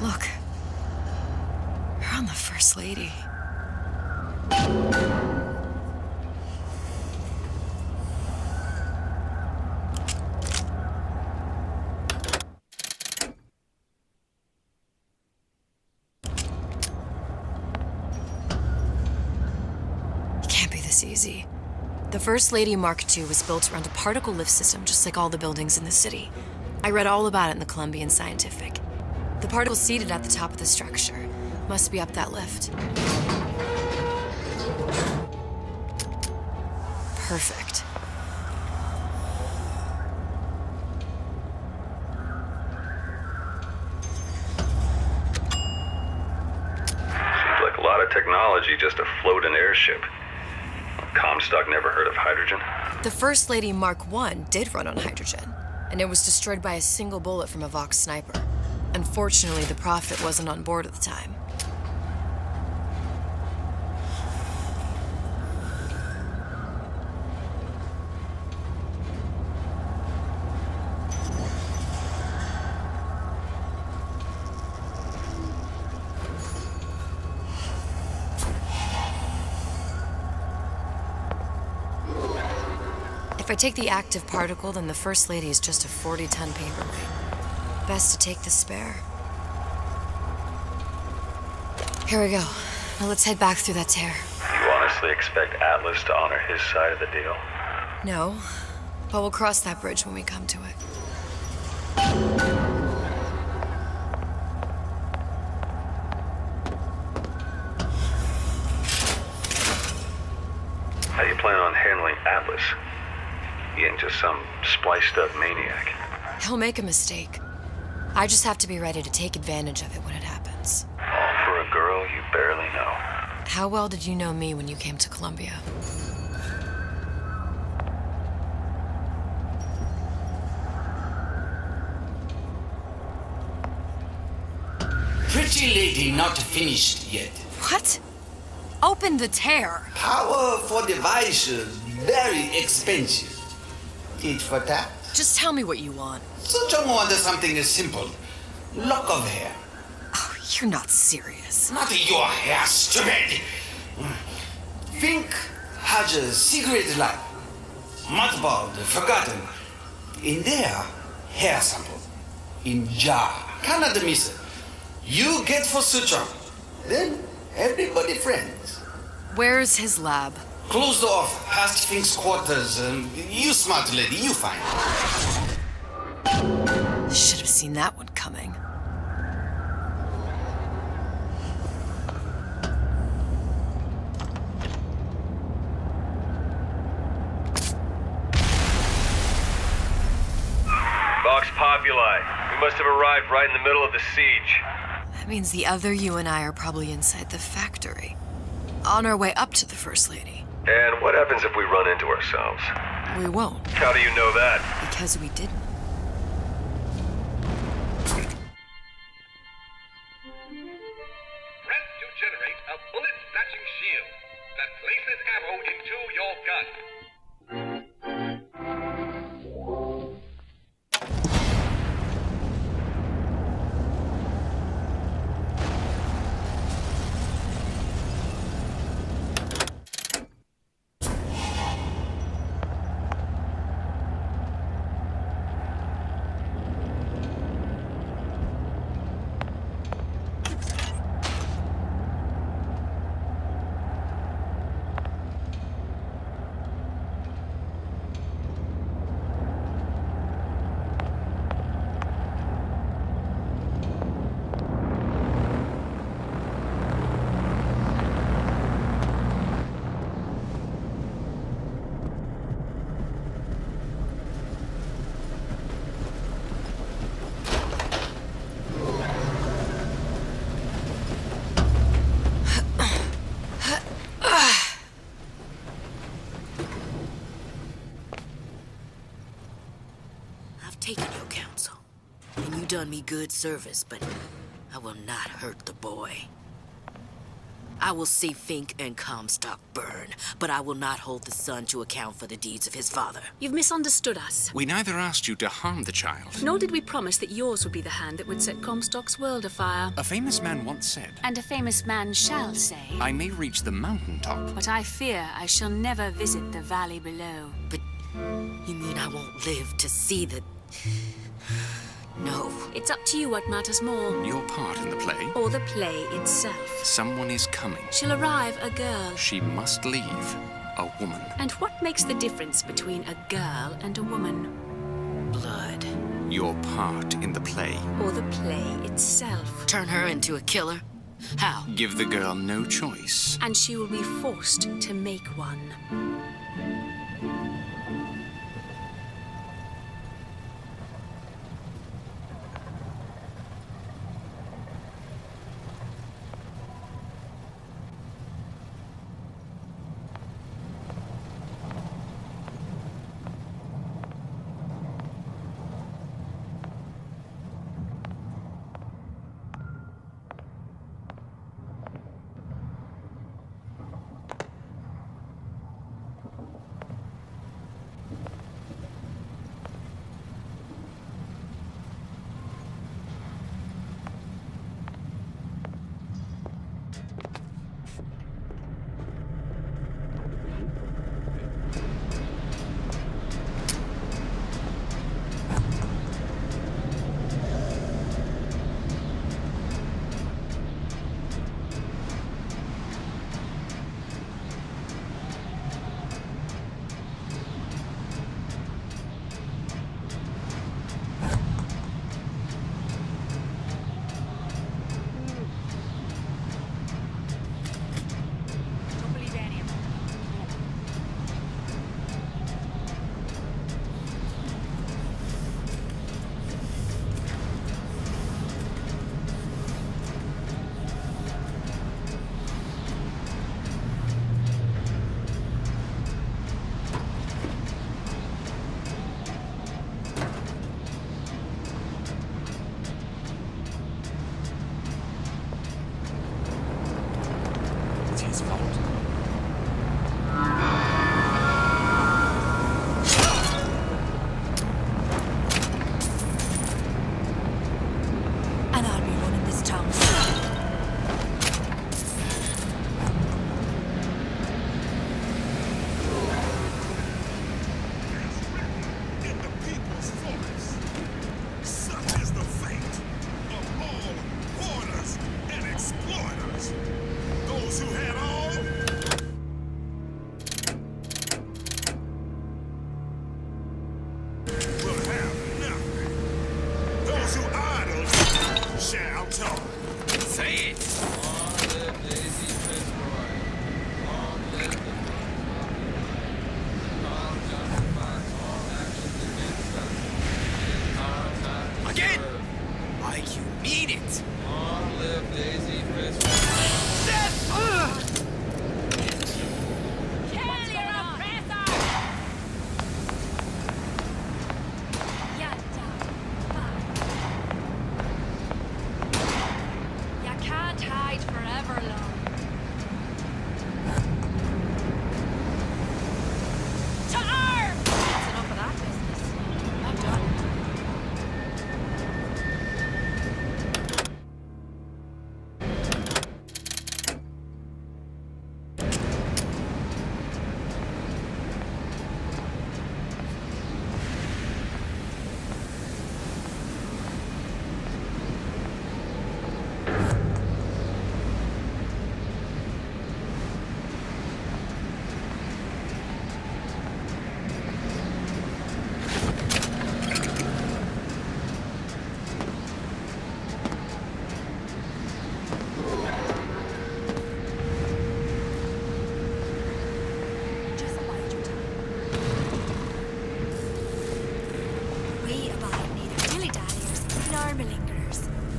Look. You're on the First Lady. It can't be this easy. The First Lady Mark II was built around a particle lift system just like all the buildings in the city. I read all about it in the Columbian Scientific. The particle's seated at the top of the structure. Must be up that lift. Perfect. Seems like a lot of technology just to float an airship. Comstock never heard of hydrogen. The First Lady Mark I did run on hydrogen, and it was destroyed by a single bullet from a Vox sniper. Unfortunately, the Prophet wasn't on board at the time. If I take the active particle, then the First Lady is just a 40-ton paperweight. Best to take the spare. Here we go. Now let's head back through that tear. You honestly expect Atlas to honor his side of the deal? No, but we'll cross that bridge when we come to it. How do you plan on handling Atlas? He ain't just some spliced-up maniac. He'll make a mistake. I just have to be ready to take advantage of it when it happens. All for a girl you barely know. How well did you know me when you came to Columbia? Pretty lady not finished yet. What? Open the tear. Power for device very expensive. Tit for tat. Just tell me what you want. Such a want something simple. Lock of hair. Oh, you're not serious. Not your hair, stupid. Think has a secret life. Mothballed, forgotten. In there, hair sample. In jar. Cannot miss it. You get for suture. Then everybody friends. Where's his lab? Closed off, past Fink's quarters. You smart lady, you find. Should have seen that one coming. Vox Populi. We must have arrived right in the middle of the siege. That means the other you and I are probably inside the factory. On our way up to the First Lady. And what happens if we run into ourselves? We won't, How do you know that? because we didn't. Press to generate a bullet-snatching shield that places ammo into your gun. Taken your counsel, and you done me good service, but I will not hurt the boy. I will see Fink and Comstock burn, but I will not hold the son to account for the deeds of his father. You've misunderstood us. We neither asked you to harm the child. Nor did we promise that yours would be the hand that would set Comstock's world afire. A famous man once said, And a famous man shall say. I may reach the mountaintop. But I fear I shall never visit the valley below. But you mean I won't live to see the... No. It's up to you what matters more. Your part in the play? Or the play itself. Someone is coming. She'll arrive a girl. She must leave. A woman. And what makes the difference between a girl and a woman? Blood. Your part in the play. Or the play itself. Turn her into a killer? How? Give the girl no choice. And she will be forced to make one.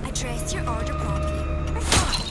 Address your order properly. Or fine.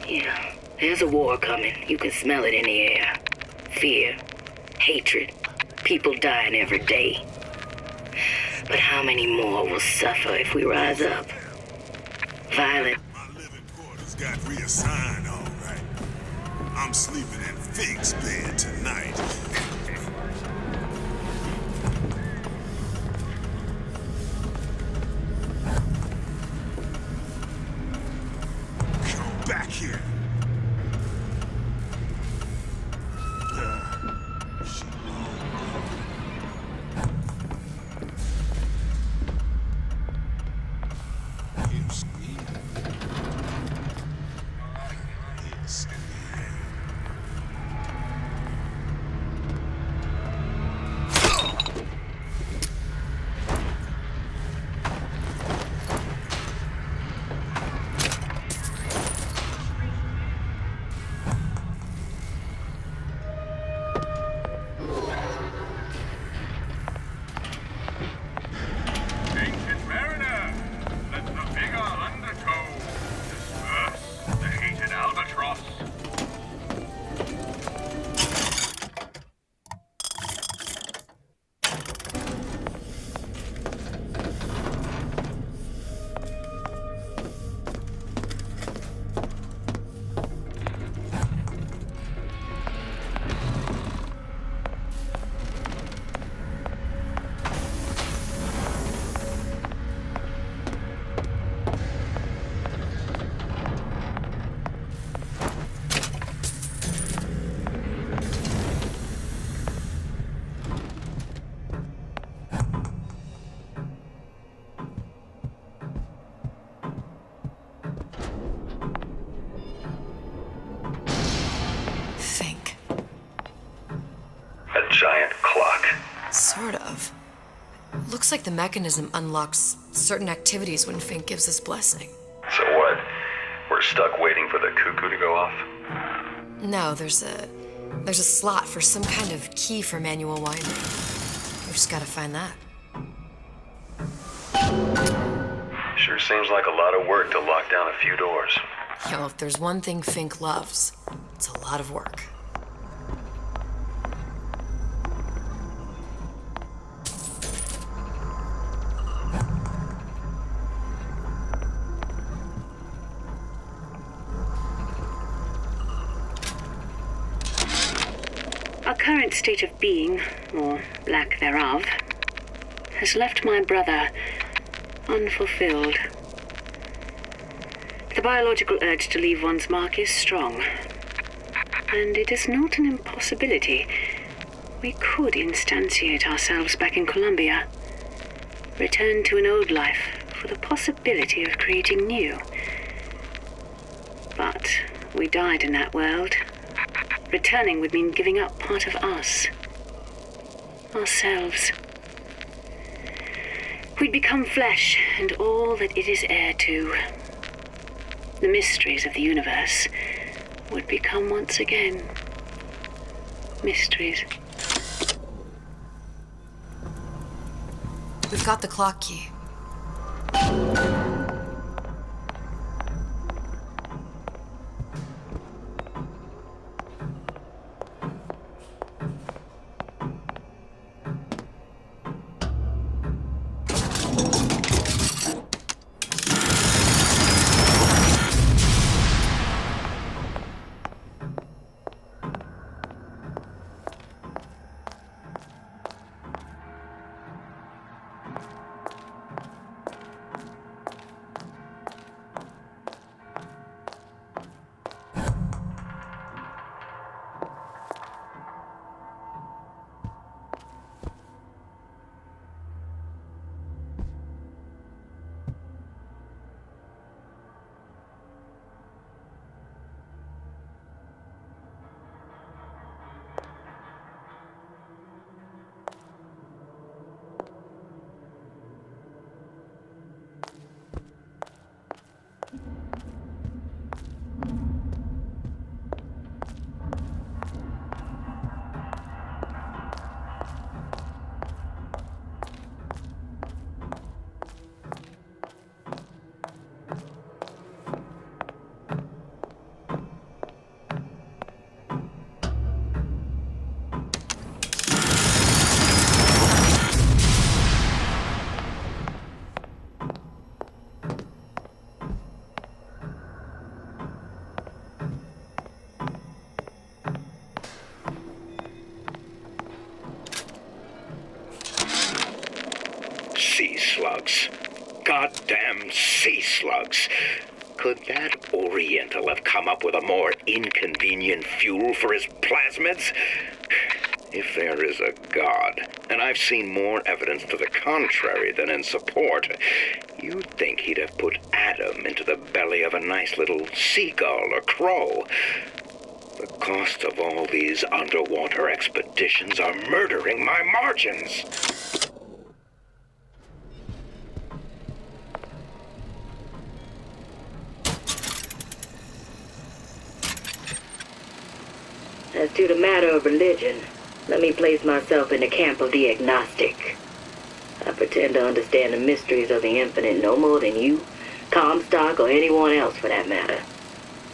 Yeah, there's a war coming. You can smell it in the air. Fear, hatred, People dying every day. But how many more will suffer if we rise up? Violent. My living quarters got reassigned, all right. I'm sleeping in Fink's bed tonight. Come back here. Ancient mariner, let the vigor undertow disperse the hated albatross. Think. A giant clock. Sort of. Looks like the mechanism unlocks certain activities when Fink gives his blessing. So what? We're stuck waiting for the cuckoo to go off? No, there's a slot for some kind of key for manual winding. We just gotta find that. Sure seems like a lot of work to lock down a few doors. Yo, if there's one thing Fink loves, it's a lot of work. Our current state of being, or lack thereof, has left my brother unfulfilled. The biological urge to leave one's mark is strong, and it is not an impossibility. We could instantiate ourselves back in Columbia, return to an old life for the possibility of creating new. But we died in that world. Returning would mean giving up part of us. Ourselves. We'd become flesh and all that it is heir to. The mysteries of the universe would become once again mysteries. We've got the clock key. slugs. Goddamn sea slugs. Could that Oriental have come up with a more inconvenient fuel for his plasmids? If there is a God, and I've seen more evidence to the contrary than in support, you'd think he'd have put Adam into the belly of a nice little seagull or crow. The cost of all these underwater expeditions are murdering my margins. As to the matter of religion, let me place myself in the camp of the agnostic. I pretend to understand the mysteries of the infinite no more than you, Comstock, or anyone else for that matter.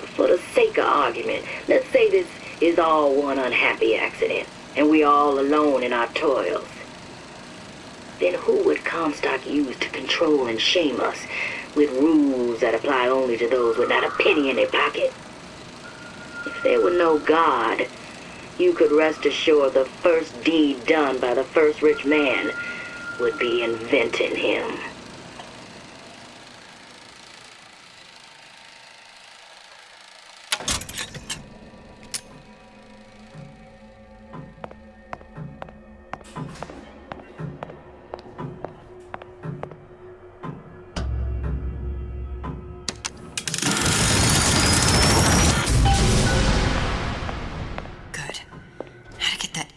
But for the sake of argument, let's say this is all one unhappy accident, and we're all alone in our toils. Then who would Comstock use to control and shame us with rules that apply only to those with not a penny in their pocket? If there were no God, you could rest assured the first deed done by the first rich man would be inventing him.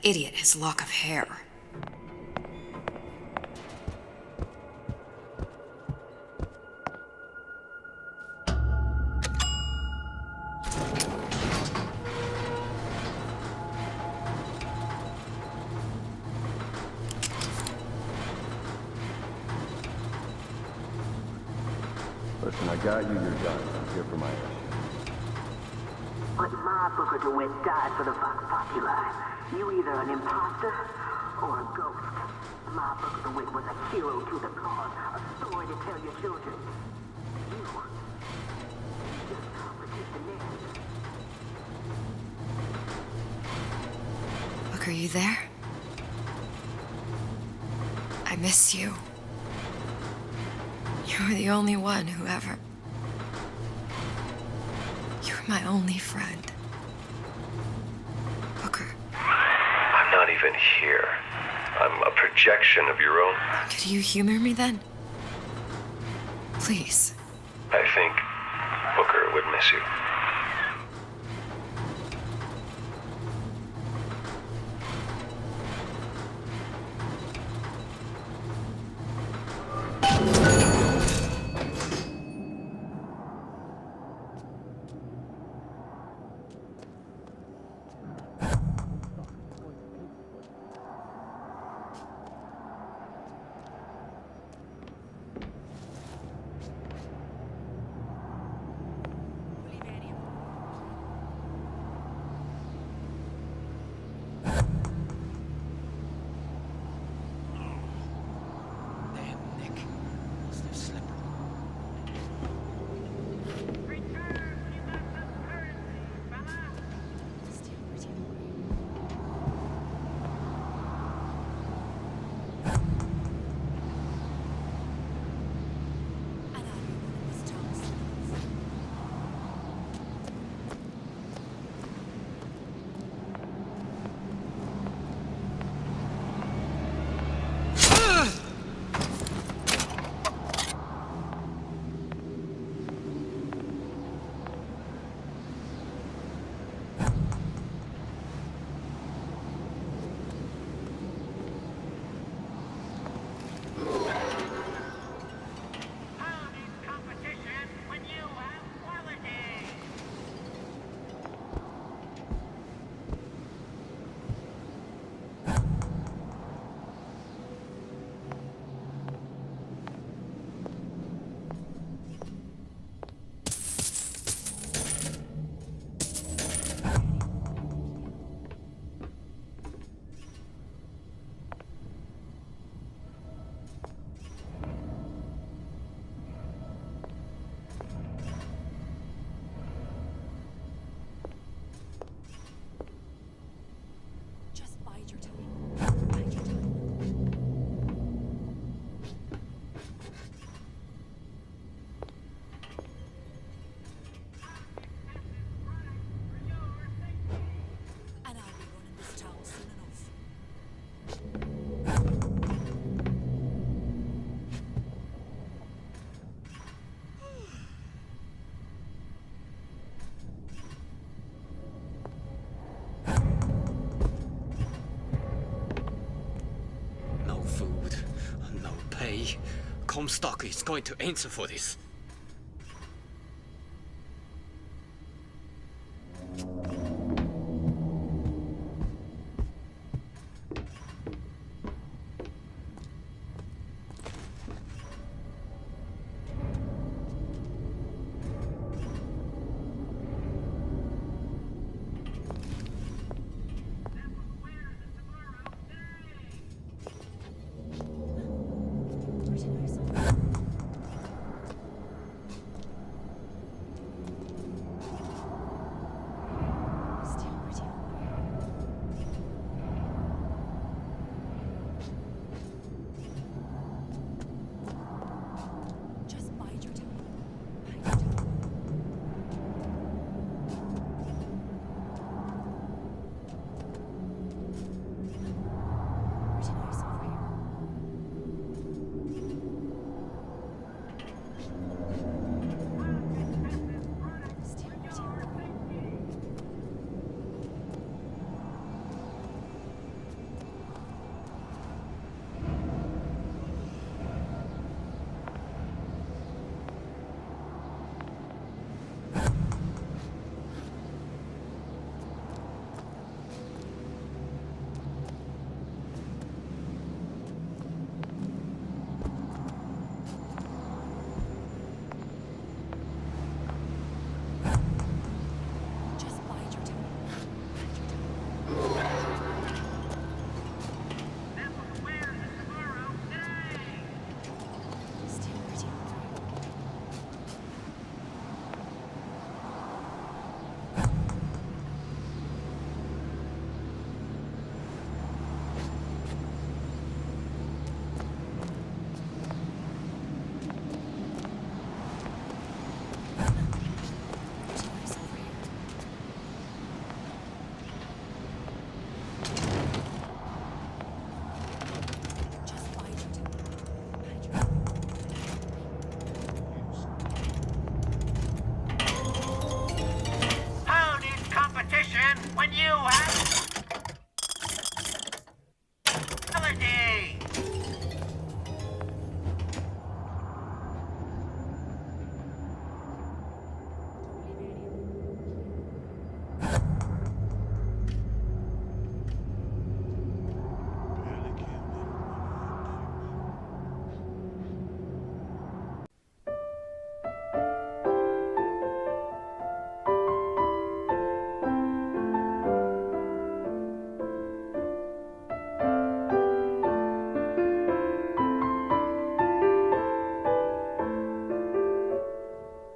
Idiot his lock of hair. Listen, I got you your gun. I'm here for my issue. But my Booker DeWitt died for the Vox Populi. You either an imposter or a ghost. My Booker DeWitt was a hero to the cause, a story to tell your children. You just complicate the narrative. Look, are you there? I miss you. You were the only one who ever... You were my only friend. Booker. I'm not even here. I'm a projection of your own. Could you humor me then? Please. I think Booker would miss you. Comstock is going to answer for this. When you have